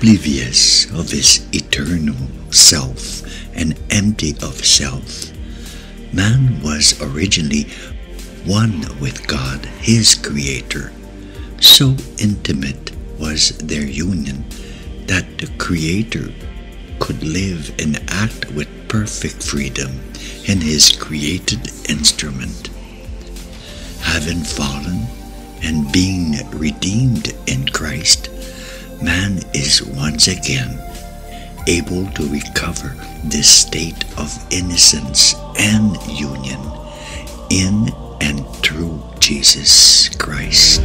Oblivious of his eternal self and empty of self, man was originally one with God, his Creator. So intimate was their union that the Creator could live and act with perfect freedom in his created instrument. Having fallen and being redeemed in Christ, man is once again able to recover this state of innocence and union in and through Jesus Christ.